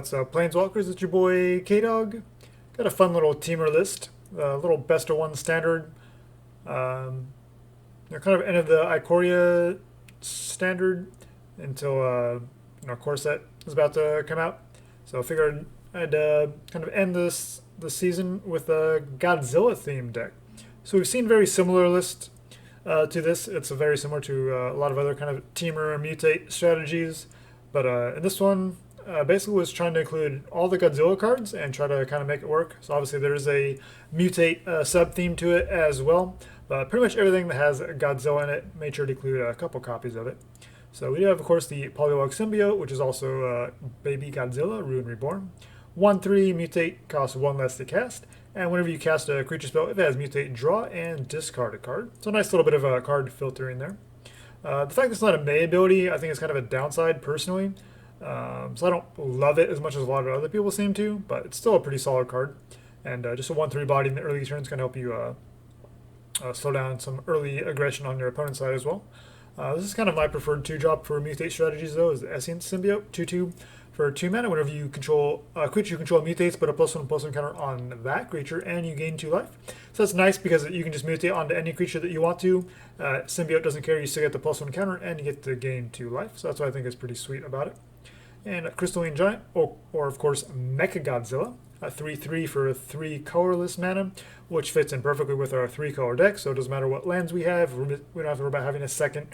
What's up, Planeswalkers? It's your boy K-Dog. Got a fun little Temur list, a little best of one standard. Kind of end of the Ikoria standard until Core Set is about to come out. So I figured I'd kind of end the season with a Godzilla themed deck. So we've seen very similar lists to this. It's very similar to a lot of other kind of Temur mutate strategies, but in this one. Basically was trying to include all the Godzilla cards and try to kind of make it work. So obviously there's a mutate sub-theme to it as well. But pretty much everything that has Godzilla in it, made sure to include a couple copies of it. So we do have, of course, the Pollywog Symbiote, which is also Baby Godzilla, Ruin Reborn. 1/3 mutate, costs 1 less to cast. And whenever you cast a creature spell, if it has mutate, draw and discard a card. So a nice little bit of a card filtering there. The fact that it's not a May ability, I think is kind of a downside personally. So I don't love it as much as a lot of other people seem to, but it's still a pretty solid card. And just a 1/3 body in the early turns can help you slow down some early aggression on your opponent's side as well. This is kind of my preferred 2-drop for mutate strategies though, is the Essence Symbiote, 2/2 for 2 mana. Whenever you control a creature you control mutates, put a +1/+1 counter on that creature and you gain 2 life. So that's nice because you can just mutate onto any creature that you want to. Symbiote doesn't care, you still get the +1 counter and you get to gain 2 life. So that's what I think is pretty sweet about it. And a Crystalline Giant, or of course Mechagodzilla, a 3/3 for 3 colorless mana, which fits in perfectly with our 3-color deck, so it doesn't matter what lands we have, we don't have to worry about having a second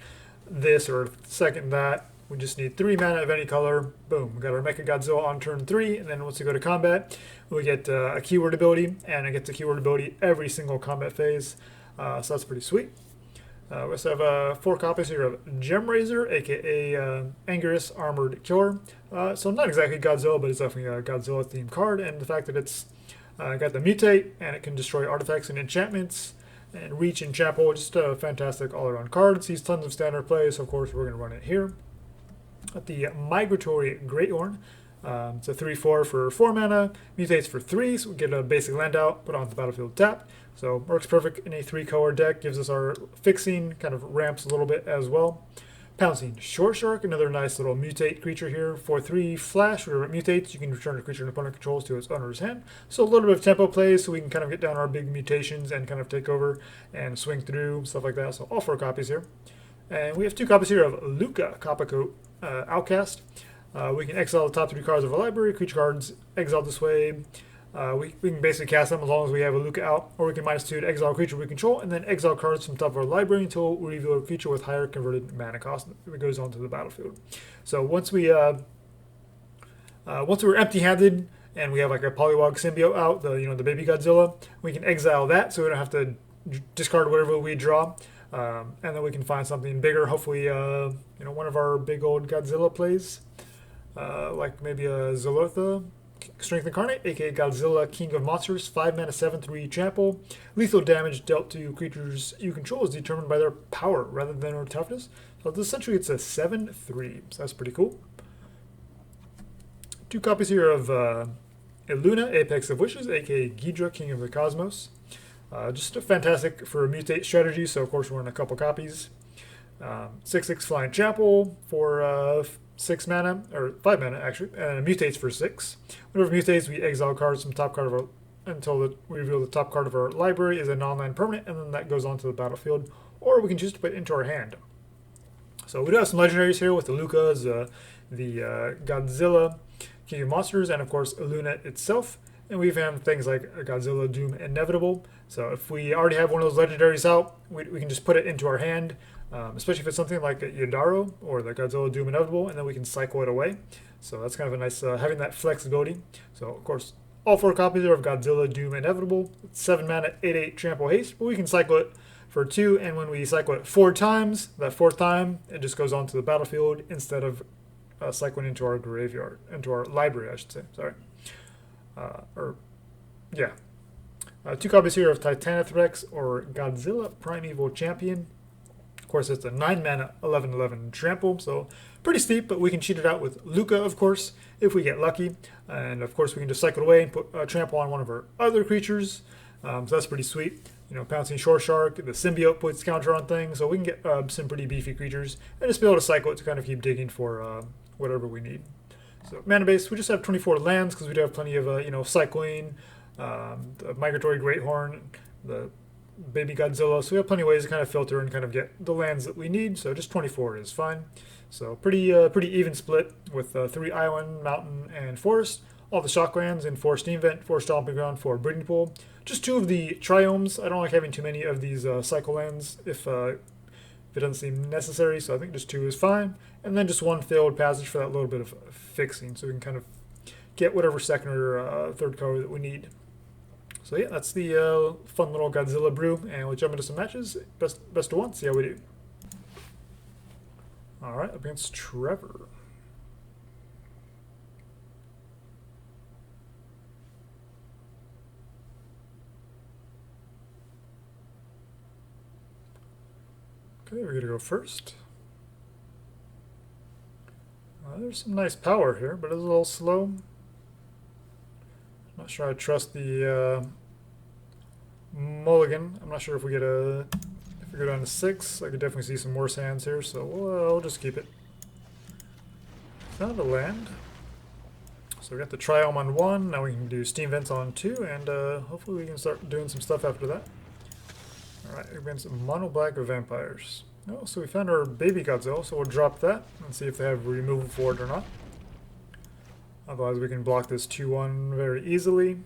this or second that. We just need 3 mana of any color. Boom, we got our Mechagodzilla on turn 3, and then once we go to combat, we get a keyword ability, and it gets a keyword ability every single combat phase, so that's pretty sweet. We also have 4 copies here of Gemrazer, aka Angerous Armored Killer. So not exactly Godzilla, but it's definitely a Godzilla themed card. And the fact that it's got the mutate and it can destroy artifacts and enchantments and reach and trample, just a fantastic all around card. Sees tons of standard play, so of course we're going to run it here. Got the Migratory Greathorn. It's a 3/4 for 4 mana, mutates for 3, so we get a basic land out, put it onto the battlefield tap. So works perfect in a 3-color deck, gives us our fixing, kind of ramps a little bit as well. Pouncing Shoreshark, another nice little mutate creature here. 4/3 flash, whenever it mutates, you can return a creature an opponent controls to its owner's hand. So a little bit of tempo play, so we can kind of get down our big mutations and kind of take over and swing through, stuff like that. So all 4 copies here. And we have 2 copies here of Lukka, Coppercoat, Outcast. We can exile the top 3 cards of our library, creature cards exiled this way. We can basically cast them as long as we have a Lukka out, or we can -2 to exile a creature we control, and then exile cards from top of our library until we reveal a creature with higher converted mana cost that goes onto the battlefield. So once we're empty-handed and we have like a Pollywog Symbiote out, the baby Godzilla, we can exile that, so we don't have to discard whatever we draw, and then we can find something bigger. Hopefully, one of our big old Godzilla plays, like maybe a Zilortha. Strength Incarnate, aka Godzilla, King of Monsters, 5 mana, 7/3 trample. Lethal damage dealt to creatures you control is determined by their power rather than their toughness. So essentially it's a 7/3, so that's pretty cool. 2 copies here of Illuna, Apex of Wishes, aka Ghidra, King of the Cosmos. Just fantastic for mutate strategy, so of course we're in a couple copies. 6/6 Flying Trample for 6 mana, or 5 mana actually, and it mutates for 6. Whenever it mutates, we exile cards from top card of our, until we reveal the top card of our library is a non-land permanent, and then that goes onto the battlefield, or we can choose to put it into our hand. So we do have some legendaries here with the Lukkas, the Godzilla, King of Monsters, and of course Illuna itself. And we have things like Godzilla Doom Inevitable. So if we already have one of those legendaries out, we can just put it into our hand, especially if it's something like Yidaro or the Godzilla Doom Inevitable, and then we can cycle it away. So that's kind of a nice, having that flexibility. So of course, all 4 copies are of Godzilla Doom Inevitable. It's 7 mana, 8/8 trample haste, but we can cycle it for 2, and when we cycle it 4 times, that 4th time, it just goes onto the battlefield instead of cycling into our graveyard, into our library, I should say, sorry. 2 copies here of Titanoth Rex or Godzilla Primeval Champion. Of course, it's a 9 mana, 11/11 trample, so pretty steep, but we can cheat it out with Lukka, of course, if we get lucky. And of course, we can just cycle it away and put a trample on one of our other creatures. So that's pretty sweet. Pouncing Shoreshark, the Symbiote puts counter on things, so we can get some pretty beefy creatures and just be able to cycle it to kind of keep digging for whatever we need. So mana base, we just have 24 lands because we do have plenty of you know, cycling, the Migratory Greathorn, the Baby Godzilla. So we have plenty of ways to kind of filter and kind of get the lands that we need. So just 24 is fine. So pretty even split with 3 island, mountain, and forest. All the shocklands and 4 steam vent, 4 stomping ground, 4 breeding pool. Just 2 of the triomes. I don't like having too many of these cycle lands if it doesn't seem necessary. So I think just 2 is fine. And then just 1 fabled passage for that little bit of fixing, so we can kind of get whatever second or third color that we need. So yeah, that's the fun little Godzilla brew, and we'll jump into some matches. Best of 1, see how we do. Alright, up against Trevor. Okay, we're going to go first. There's some nice power here, but it's a little slow. Not sure I trust the mulligan. I'm not sure if we get a... If we go down to 6, I could definitely see some worse hands here, so we'll just keep it. Found a land. So we got the Triome on 1, now we can do Steam Vents on 2, and hopefully we can start doing some stuff after that. Alright, against Mono Black Vampires. Oh, so we found our Baby Godzilla, so we'll drop that and see if they have removal for it or not. Otherwise we can block this 2-1 very easily.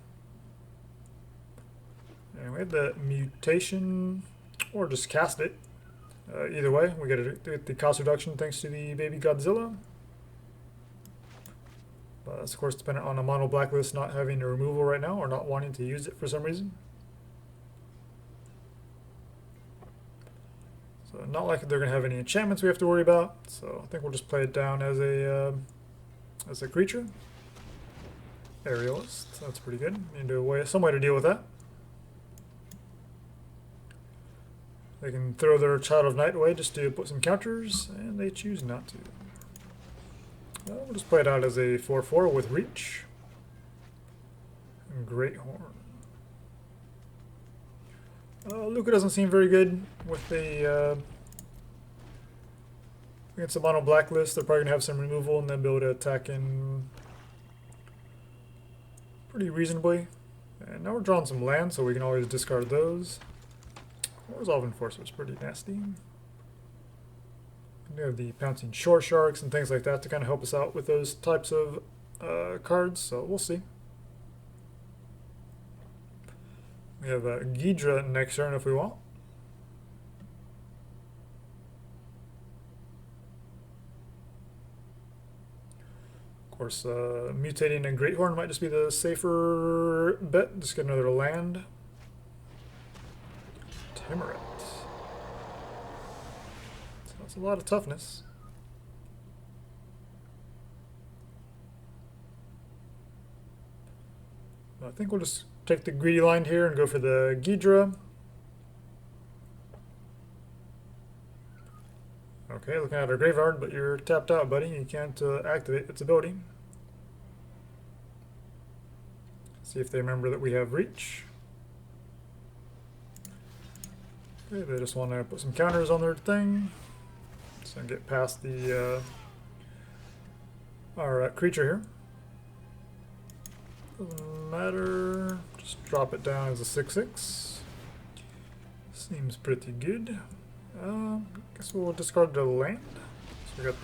And we have the mutation, or just cast it. Either way, we get the cost reduction thanks to the Baby Godzilla. But that's of course dependent on a mono blacklist not having a removal right now, or not wanting to use it for some reason. So not like they're going to have any enchantments we have to worry about. So I think we'll just play it down as a creature. Aerialist, that's pretty good. Need to some way to deal with that. They can throw their Child of Night away just to put some counters, and they choose not to. Well, we'll just play it out as a 4/4 with Reach. And Greathorn. Lukka doesn't seem very good with the against the mono blacklist. They're probably gonna have some removal and then be able to attack in pretty reasonably. And now we're drawing some land, so we can always discard those. Resolve Enforcer is pretty nasty. We have the Pouncing Shoresharks and things like that to kind of help us out with those types of cards, so we'll see. We have Ghidra next turn if we want. Of course, mutating a Greathorn might just be the safer bet. Just get another land. Temur. So that's a lot of toughness. I think we'll just take the greedy line here and go for the Ghidra. Okay, looking at our graveyard, but you're tapped out, buddy. You can't activate its ability. See if they remember that we have Reach. Okay, they just want to put some counters on their thing. So get past the our creature here. Doesn't matter. Just drop it down as a 6/6. Seems pretty good. Guess we'll discard the land. So we got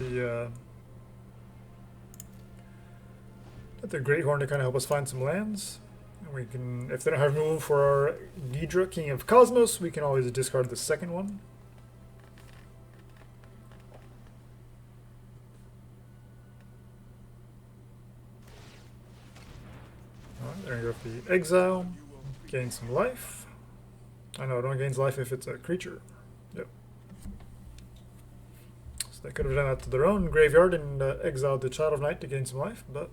the Greathorn to kind of help us find some lands. And we can, if they don't have removal for our Ghidra, King of Cosmos, we can always discard the second one. Alright, there you go for the exile. Gain some life. I know it only gains life if it's a creature. Yep. So they could have done that to their own graveyard and exiled the Child of Night to gain some life, but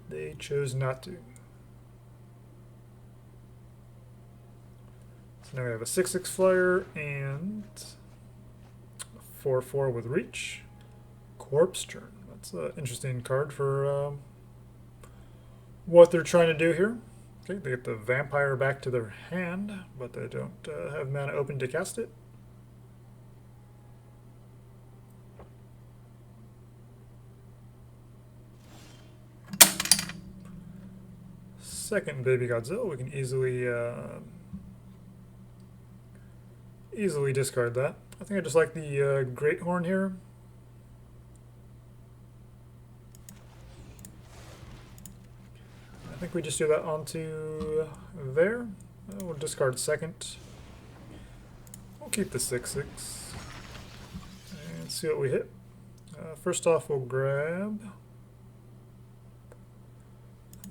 they chose not to. So now we have a 6/6 flyer and a 4/4 with Reach. Corpse Turn. That's an interesting card for what they're trying to do here. Okay, they get the Vampire back to their hand, but they don't have mana open to cast it. second baby Godzilla. We can easily discard that. I think I just like the Greathorn here. I think we just do that onto there. We'll discard second. We'll keep the 6/6 and see what we hit. First off, we'll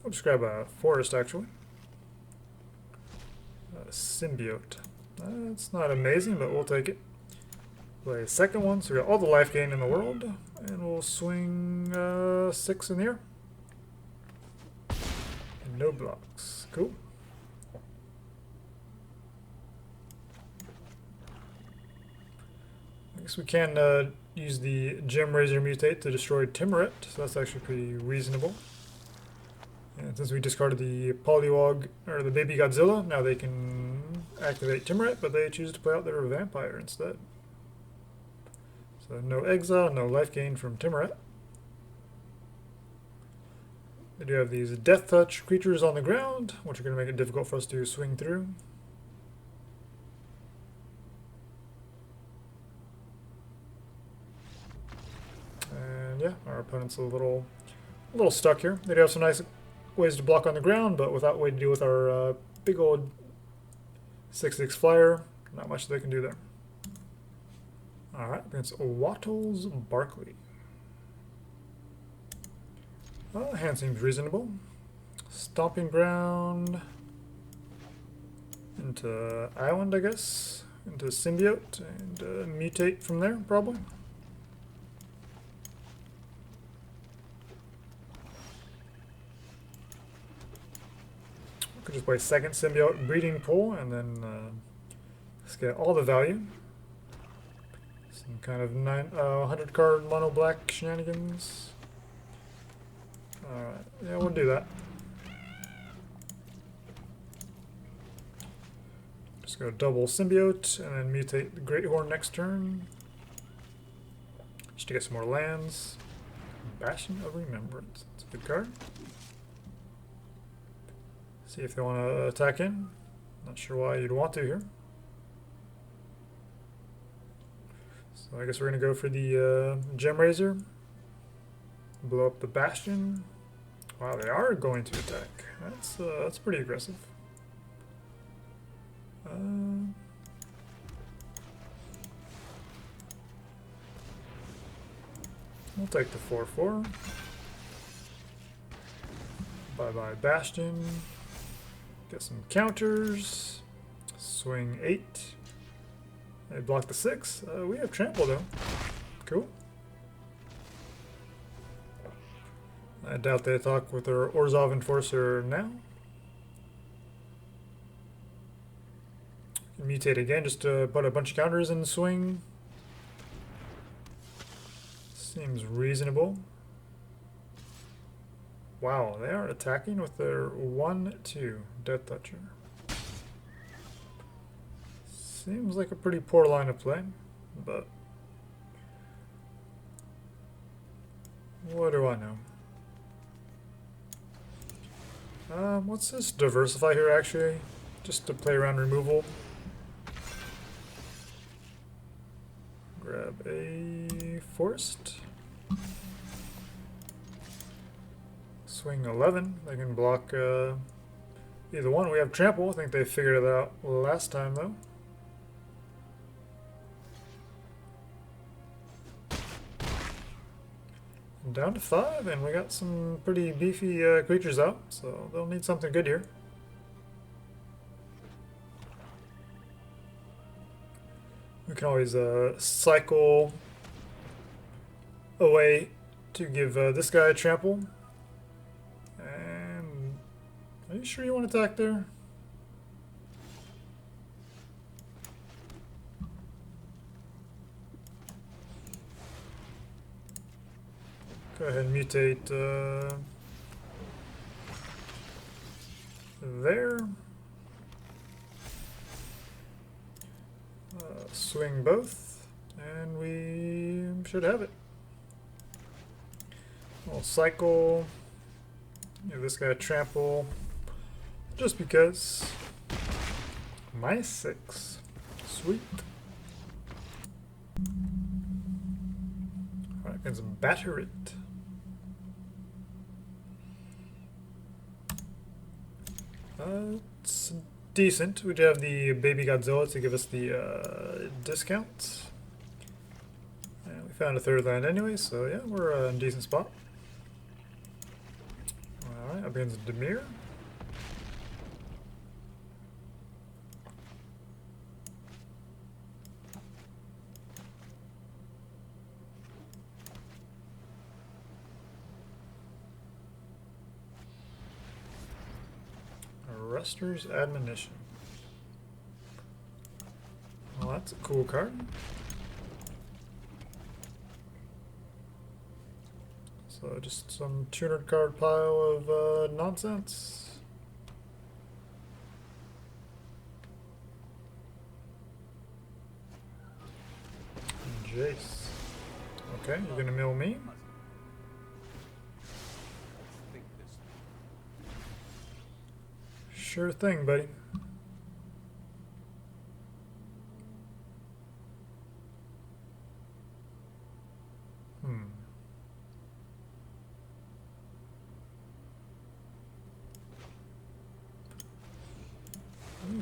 just grab a forest actually. Symbiote. It's not amazing, but we'll take it. Play a second one, so we got all the life gain in the world, and we'll swing 6 in the air. And no blocks. Cool. I guess we can use the Gemrazer mutate to destroy Temur, so that's actually pretty reasonable. And since we discarded the Pollywog, or the baby Godzilla, now they can activate Temur, but they choose to play out their vampire instead. So no exile, no life gain from Temur. They do have these Death Touch creatures on the ground, which are going to make it difficult for us to swing through. And yeah, our opponent's a little stuck here. They do have some nice ways to block on the ground, but without a way to deal with our big old 6/6 flyer, not much they can do there. Alright, against Wattles Barkley. Hand seems reasonable. Stomping Ground into Island, I guess. Into Symbiote, and mutate from there, probably. Could just play second Symbiote Breeding Pool, and then let's get all the value. Some kind of 100 card mono black shenanigans. Alright, yeah, we'll do that. Just go double Symbiote and then mutate the Greathorn next turn. Just to get some more lands. Bastion of Remembrance. It's a good card. See if they want to attack in. Not sure why you'd want to here. So I guess we're going to go for the Gemrazer. Blow up the Bastion. Wow, they are going to attack. That's pretty aggressive. We'll take the 4/4. Bye-bye Bastion. Get some counters. Swing 8. They block the 6. We have trample though. Cool. I doubt they attack with their Orzhov Enforcer now. Mutate again just to put a bunch of counters in the swing. Seems reasonable. Wow, they are attacking with their 1/2 Death Toucher. Seems like a pretty poor line of play, but what do I know? Let's just diversify here actually, just to play around removal. Grab a forest. Swing 11. They can block either one. We have trample. I think they figured it out last time though. Down to 5, and we got some pretty beefy creatures out, so they'll need something good here. We can always cycle away to give this guy a trample. And are you sure you want to attack there? Go ahead and mutate there. Swing both, and we should have it. We'll cycle. Give this guy a trample. just because. -6. Sweet. Alright, let's batter it. It's decent. We do have the baby Godzilla to give us the discount. And we found a third land anyway, so yeah, we're in a decent spot. Alright, up against Temur. Arrester's Admonition. Well, that's a cool card. So just some tuner card pile of nonsense. Jace. Okay, you're gonna mill me. Sure thing, buddy.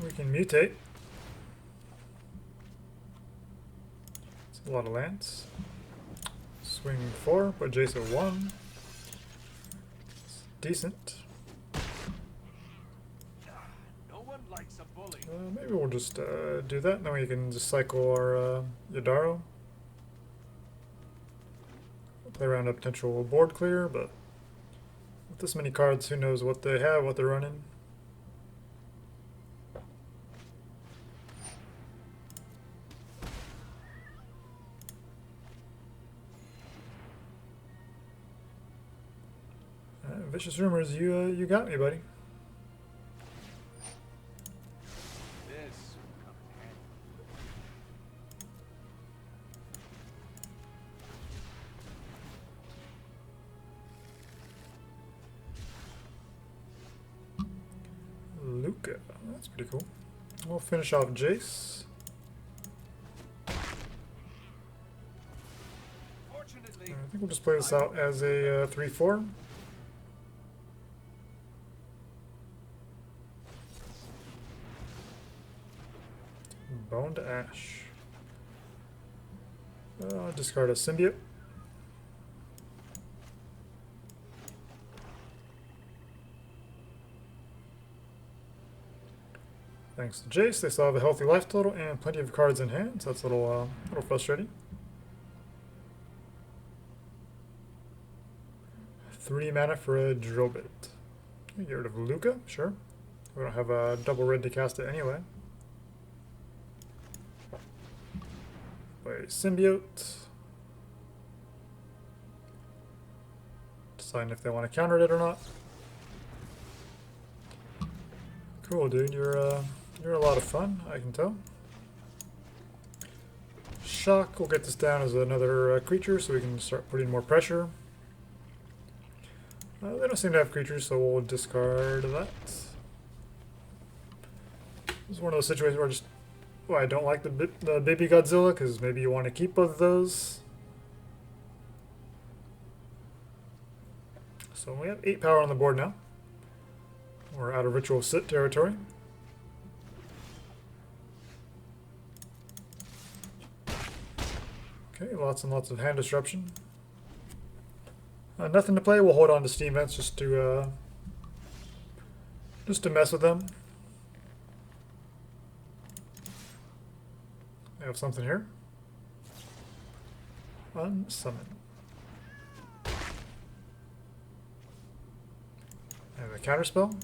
We can mutate. It's a lot of lands. Swing 4, put Jace at 1. It's decent. Maybe we'll just do that, and then we can just cycle our Yidaro. Play around a potential board clear, but with this many cards, who knows what they have, what they're running. Vicious Rumors, you got me, buddy. Lukka, that's pretty cool. We'll finish off Jace. I think we'll just play this out as a 3/4. Bone to Ash. Discard a Symbiote. Thanks to Jace, they still have a healthy life total and plenty of cards in hand, so that's a little frustrating. 3 mana for a drill bit. Get rid of Lukka, sure. We don't have a double red to cast it anyway. Play Symbiote. Decide if they want to counter it or not. Cool, dude. You're a lot of fun, I can tell. Shock. We'll get this down as another creature, so we can start putting more pressure. They don't seem to have creatures, so we'll discard that. This is one of those situations where I don't like the baby Godzilla, because maybe you want to keep both of those. So we have 8 power on the board now. We're out of Ritual Sit territory. Okay, lots and lots of hand disruption. Nothing to play. We'll hold on to Steam Vents just to mess with them. I have something here. Unsummon. I have a counterspell.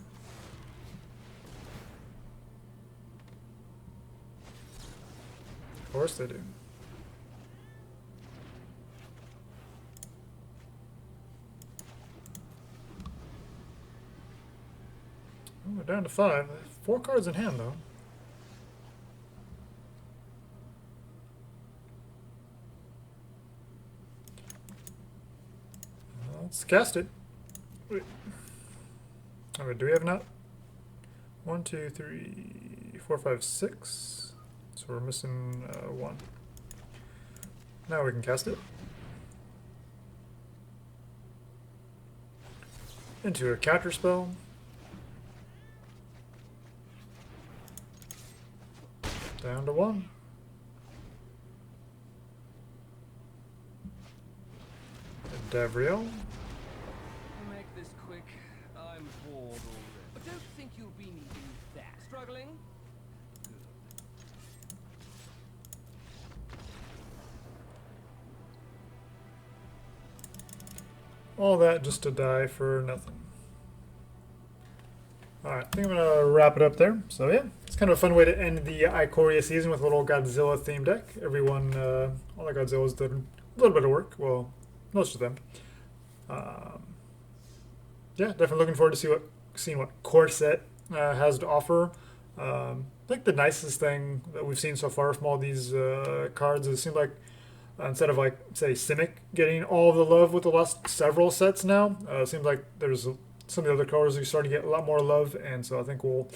Of course they do. Oh, we're down to 5. 4 cards in hand, though. Let's cast it. Wait. Oh, wait, do we have not? 1, 2, 3, 4, 5, 6. So we're missing 1. Now we can cast it. Into a counter spell. Down to 1. Davriel. Make this quick. I'm bored already. But don't think you'll be needing that. Struggling? All that just to die for nothing. Alright, I think I'm going to wrap it up there. So yeah, it's kind of a fun way to end the Ikoria season with a little Godzilla themed deck. Everyone, all the Godzillas did a little bit of work. Well, most of them. Yeah, definitely looking forward to seeing what core set has to offer. I think the nicest thing that we've seen so far from all these cards is it seems like instead of like say Simic getting all of the love with the last several sets now, it seems like there's some of the other colors are starting to get a lot more love, and so I think we'll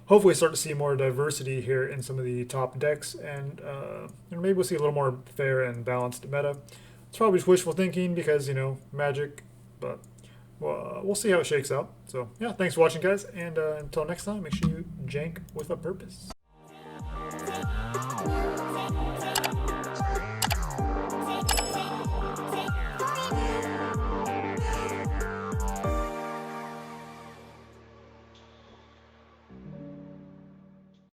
hopefully start to see more diversity here in some of the top decks, and maybe we'll see a little more fair and balanced meta. It's probably just wishful thinking because, you know, Magic, but we'll see how it shakes out. So, yeah, thanks for watching, guys, and until next time, make sure you jank with a purpose.